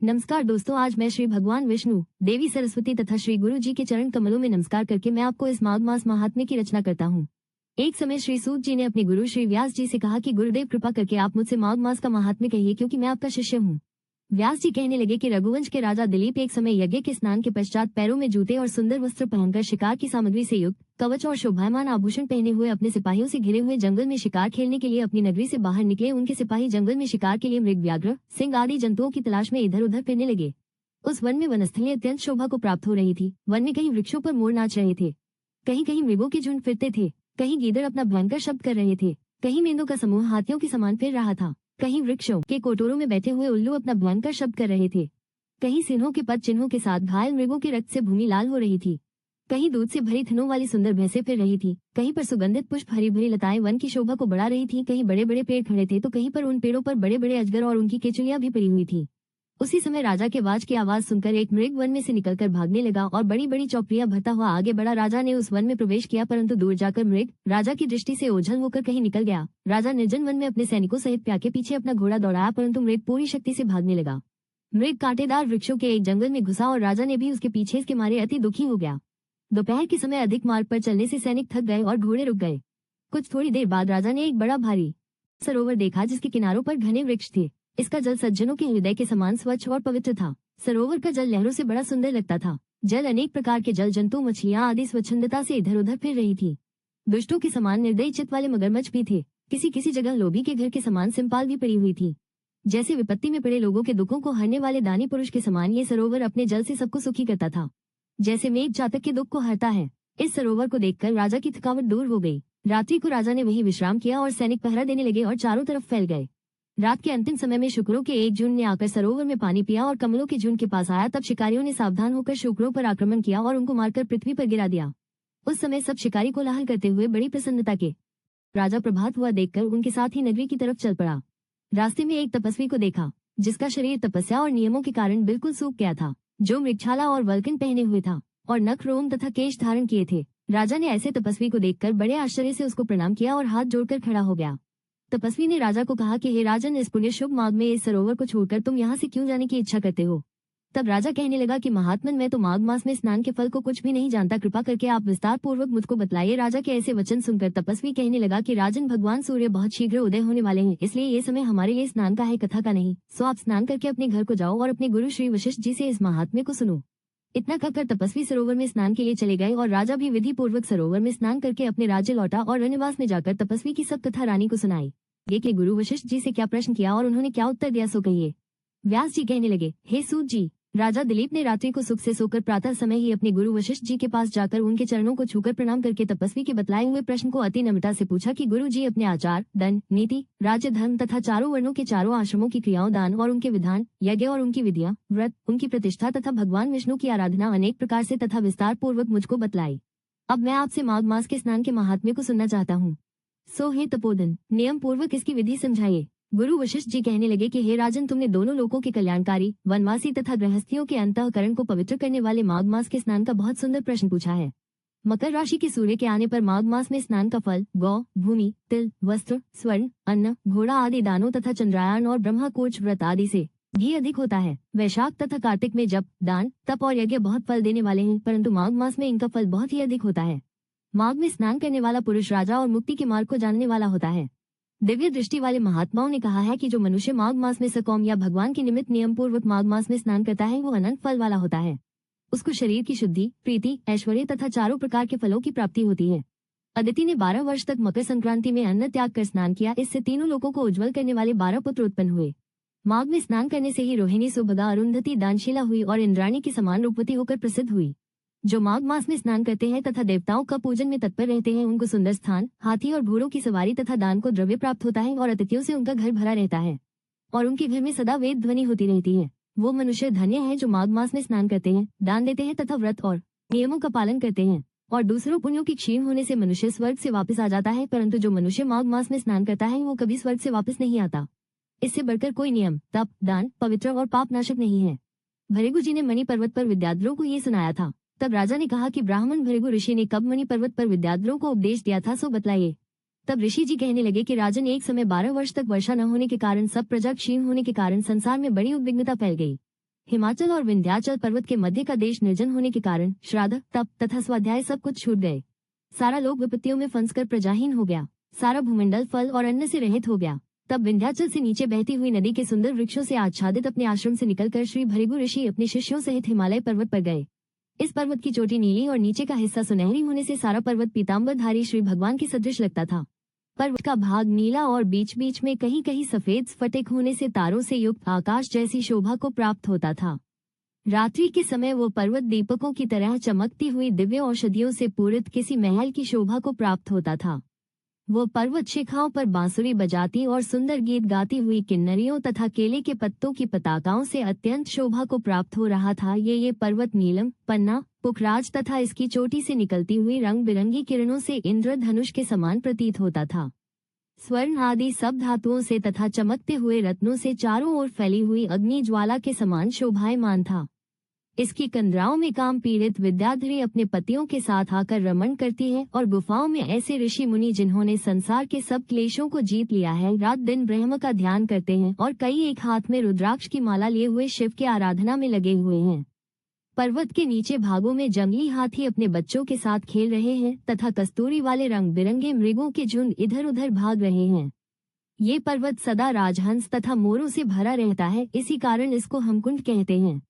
नमस्कार दोस्तों, आज मैं श्री भगवान विष्णु, देवी सरस्वती तथा श्री गुरु जी के चरण कमलों में नमस्कार करके मैं आपको इस माघ मास महात्म्य की रचना करता हूँ। एक समय श्री सूत जी ने अपने गुरु श्री व्यास जी से कहा कि गुरुदेव कृपा करके आप मुझसे माघ मास का महात्म्य कहिए, क्योंकि मैं आपका शिष्य हूँ। व्यास जी कहने लगे कि रघुवंश के राजा दिलीप एक समय यज्ञ के स्नान के पश्चात पैरों में जूते और सुंदर वस्त्र पहनकर शिकार की सामग्री से युक्त कवच और शोभायमान आभूषण पहने हुए अपने सिपाहियों से घिरे हुए जंगल में शिकार खेलने के लिए अपनी नगरी से बाहर निकले। उनके सिपाही जंगल में शिकार के लिए मृग, व्याघ्र, सिंह आदि जंतुओं की तलाश में इधर उधर फिरने लगे। उस वन में वनस्थली अत्यंत शोभा को प्राप्त हो रही थी। वन में कहीं वृक्षों पर मोर नाच रहे थे, कहीं कहीं मृगों के झुंड फिरते थे, कहीं गीदड़ अपना भयंकर शब्द कर रहे थे, कहीं मेंढों का समूह हाथियों के समान फिर रहा था, कहीं वृक्षों के कोटोरों में बैठे हुए उल्लू अपना भयंकर शब्द कर रहे थे, कहीं सिंहों के पद चिन्हों के साथ घायल मृगों के रक्त से भूमि लाल हो रही थी, कहीं दूध से भरी थनों वाली सुंदर भैंसें फिर रही थी, कहीं पर सुगंधित पुष्प हरी भरी लताएं वन की शोभा को बढ़ा रही थी, कहीं बड़े बड़े पेड़ खड़े थे तो कहीं पर उन पेड़ों पर बड़े बड़े अजगर और उनकी केचुलियां भी पड़ी हुई थी। उसी समय राजा के वाज की आवाज सुनकर एक मृग वन में से निकलकर भागने लगा और बड़ी बड़ी चौकड़ियां भरता हुआ आगे बढ़ा। राजा ने उस वन में प्रवेश किया, परंतु दूर जाकर मृग राजा की दृष्टि से ओझल होकर कहीं निकल गया। राजा निर्जन वन में अपने सैनिकों सहित प्याके पीछे अपना घोड़ा दौड़ाया, परंतु मृग पूरी शक्ति से भागने लगा। मृग कांटेदार वृक्षों के एक जंगल में घुसा और राजा ने भी उसके पीछे इसके मारे अति दुखी हो गया। दोपहर के समय अधिक मार्ग पर चलने से सैनिक थक गए और घोड़े रुक गए। कुछ थोड़ी देर बाद राजा ने एक बड़ा भारी सरोवर देखा, जिसके किनारों पर घने वृक्ष थे। इसका जल सज्जनों के हृदय के समान स्वच्छ और पवित्र था। सरोवर का जल लहरों से बड़ा सुंदर लगता था। जल अनेक प्रकार के जल जंतु, मछलियां आदि स्वच्छंदता से इधर उधर फिर रही थी। दुष्टों के समान निर्दयी चित्त वाले मगरमच्छ भी थे। किसी किसी जगह लोभी के घर के समान सिंपाल भी पड़ी हुई थी। जैसे विपत्ति में पड़े लोगों के दुखों को हरने वाले दानी पुरुष के समान ये सरोवर अपने जल से सबको सुखी करता था, जैसे मेघ जातक के दुख को हरता है। इस सरोवर को देखकर राजा की थकावट दूर हो गई। रात्रि को राजा ने वहीं विश्राम किया और सैनिक पहरा देने लगे और चारों तरफ फैल गए। रात के अंतिम समय में शुक्रों के एक झुंड ने आकर सरोवर में पानी पिया और कमलों के झुंड के पास आया। तब शिकारियों ने सावधान होकर शुक्रों पर आक्रमण किया और उनको मारकर पृथ्वी पर गिरा दिया। उस समय सब शिकारी कोलाहल करते हुए बड़ी प्रसन्नता के राजा प्रभात हुआ देखकर उनके साथ ही नगरी की तरफ चल पड़ा। रास्ते में एक तपस्वी को देखा, जिसका शरीर तपस्या और नियमों के कारण बिल्कुल सूख गया था, जो मृगछाला और वल्कन पहने हुए था और नख, रोम तथा केश धारण किए थे। राजा ने ऐसे तपस्वी को देखकर बड़े आश्चर्य से उसको प्रणाम किया और हाथ जोड़कर खड़ा हो गया। तपस्वी ने राजा को कहा कि हे राजन, इस पुण्य शुभ माघ में इस सरोवर को छोड़कर तुम यहाँ से क्यों जाने की इच्छा करते हो? तब राजा कहने लगा कि महात्मन, मैं तो माघ मास में स्नान के फल को कुछ भी नहीं जानता, कृपा करके आप विस्तार पूर्वक मुझको बतलाइए। राजा के ऐसे वचन सुनकर तपस्वी कहने लगा कि राजन, भगवान सूर्य बहुत शीघ्र उदय होने वाले हैं, इसलिए ये समय हमारे लिए स्नान का है, कथा का नहीं। सो आप स्नान करके अपने घर को जाओ और अपने गुरु श्री वशिष्ठ जी से इस महात्म्य को सुनो। इतना कहकर तपस्वी सरोवर में स्नान के लिए चले गए और राजा भी विधि पूर्वक सरोवर में स्नान करके अपने राज्य लौटा और रण्यवास में जाकर तपस्वी की सब कथा रानी को सुनाई। ये कि गुरु वशिष्ठ जी से क्या प्रश्न किया और उन्होंने क्या उत्तर दिया, सो कहिए। व्यास जी कहने लगे, हे सूत जी, राजा दिलीप ने रात्रि को सुख से सोकर प्रातः समय ही अपने गुरु वशिष्ठ जी के पास जाकर उनके चरणों को छूकर प्रणाम करके तपस्वी के बतलाए हुए प्रश्न को अति नम्रता से पूछा कि गुरु जी, अपने आचार, दंड, नीति, राज्य, धर्म तथा चारों वर्णों के चारों आश्रमों की क्रियाओं, दान और उनके विधान, यज्ञ और उनकी विधियां, व्रत, उनकी प्रतिष्ठा तथा भगवान विष्णु की आराधना अनेक प्रकार से तथा विस्तार पूर्वक मुझको बतलाई। अब मैं आपसे माघ मास के स्नान के महात्म्य को सुनना चाहता हूँ। सो हे तपोधन, नियम पूर्वक इसकी विधि समझाइए। गुरु वशिष्ठ जी कहने लगे कि हे राजन, तुमने दोनों लोकों के कल्याणकारी, वनवासी तथा गृहस्थियों के अंतःकरण को पवित्र करने वाले माघ मास के स्नान का बहुत सुंदर प्रश्न पूछा है। मकर राशि के सूर्य के आने पर माघ मास में स्नान का फल गौ, भूमि, तिल, वस्त्र, स्वर्ण, अन्न, घोड़ा आदि दानों तथा चंद्रायन और ब्रह्मकोच व्रत आदि से भी अधिक होता है। वैशाख तथा कार्तिक में जप, दान, तप और यज्ञ बहुत फल देने वाले हैं, परंतु माघ मास में इनका फल बहुत ही अधिक होता है। माघ में स्नान करने वाला पुरुष राजा और मुक्ति के मार्ग को जानने वाला होता है। दिव्य दृष्टि वाले महात्माओं ने कहा है कि जो मनुष्य माघ मास में सकौम या भगवान के निमित्त नियम पूर्वक माघ मास में स्नान करता है, वो अनंत फल वाला होता है। उसको शरीर की शुद्धि, प्रीति, ऐश्वर्य तथा चारों प्रकार के फलों की प्राप्ति होती है। अदिति ने 12 वर्ष तक मकर संक्रांति में अन्न त्याग कर स्नान किया। इससे तीनों लोगों को उज्जवल करने वाले 12 पुत्र उत्पन्न हुए। माघ में स्नान करने से ही रोहिणी, सुभगा, अरुंधति दानशीला हुई और इंद्राणी की समान रूपवती होकर प्रसिद्ध हुई। जो माघ मास में स्नान करते हैं तथा देवताओं का पूजन में तत्पर रहते हैं, उनको सुंदर स्थान, हाथी और घोड़ों की सवारी तथा दान को द्रव्य प्राप्त होता है और अतिथियों से उनका घर भरा रहता है और उनके घर में सदा वेद ध्वनि होती रहती है। वो मनुष्य धन्य है जो माघ मास में स्नान करते हैं, दान देते हैं तथा व्रत और नियमों का पालन करते हैं। और दूसरों पुण्यों की क्षीण होने से मनुष्य स्वर्ग से वापस आ जाता है, परंतु जो मनुष्य माघ मास में स्नान करता है, वो कभी स्वर्ग से वापस नहीं आता। इससे बढ़कर कोई नियम, तप, दान, पवित्र और पाप नाशक नहीं है। भृगु जी ने मणि पर्वत पर विद्याधरों को ये सुनाया था। तब राजा ने कहा कि ब्राह्मण भृगु ऋषि ने कब मणि पर्वत पर विद्याधरों को उपदेश दिया था, सो बतलाइए। तब ऋषि जी कहने लगे कि राजन, एक समय 12 वर्ष तक वर्षा न होने के कारण सब प्रजा क्षीण होने के कारण संसार में बड़ी उद्विग्नता फैल गई। हिमाचल और विंध्याचल पर्वत के मध्य का देश निर्जन होने के कारण श्राद्ध, तप तथा स्वाध्याय सब कुछ छूट गए। सारा लोक विपत्तियों में फंसकर प्रजाहीन हो गया। सारा भूमंडल फल और अन्न से रहित हो गया। तब विंध्याचल से नीचे बहती हुई नदी के सुंदर वृक्षों से आच्छादित अपने आश्रम से निकलकर श्री भृगु ऋषि अपने शिष्यों सहित हिमालय पर्वत पर गए। इस पर्वत की चोटी नीली और नीचे का हिस्सा सुनहरी होने से सारा पर्वत पीताम्बरधारी श्री भगवान के सदृश लगता था। पर्वत का भाग नीला और बीच बीच में कहीं कहीं सफेद स्फटिक होने से तारों से युक्त आकाश जैसी शोभा को प्राप्त होता था। रात्रि के समय वो पर्वत दीपकों की तरह चमकती हुई दिव्य औषधियों से पूरित किसी महल की शोभा को प्राप्त होता था। वो पर्वत शिखाओं पर बांसुरी बजाती और सुंदर गीत गाती हुई किन्नरियों तथा केले के पत्तों की पताकाओं से अत्यंत शोभा को प्राप्त हो रहा था। ये पर्वत नीलम, पन्ना, पुखराज तथा इसकी चोटी से निकलती हुई रंग बिरंगी किरणों से इंद्रधनुष के समान प्रतीत होता था। स्वर्ण आदि सब धातुओं से तथा चमकते हुए रत्नों से चारों ओर फैली हुई अग्नि ज्वाला के समान शोभायमान था। इसकी कंदराओं में काम पीड़ित विद्याधरी अपने पतियों के साथ आकर रमण करती है और गुफाओं में ऐसे ऋषि मुनि जिन्होंने संसार के सब क्लेशों को जीत लिया है, रात दिन ब्रह्म का ध्यान करते हैं और कई एक हाथ में रुद्राक्ष की माला लिए हुए शिव की आराधना में लगे हुए हैं। पर्वत के नीचे भागों में जंगली हाथी अपने बच्चों के साथ खेल रहे हैं तथा कस्तूरी वाले रंग बिरंगे मृगों के झुंड इधर उधर भाग रहे हैं। ये पर्वत सदा राजहंस तथा मोरों से भरा रहता है, इसी कारण इसको हमकुंड कहते हैं।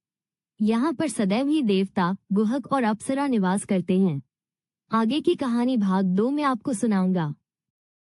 यहाँ पर सदैव ही देवता, गुहक और अप्सरा निवास करते हैं। आगे की कहानी भाग 2 में आपको सुनाऊंगा।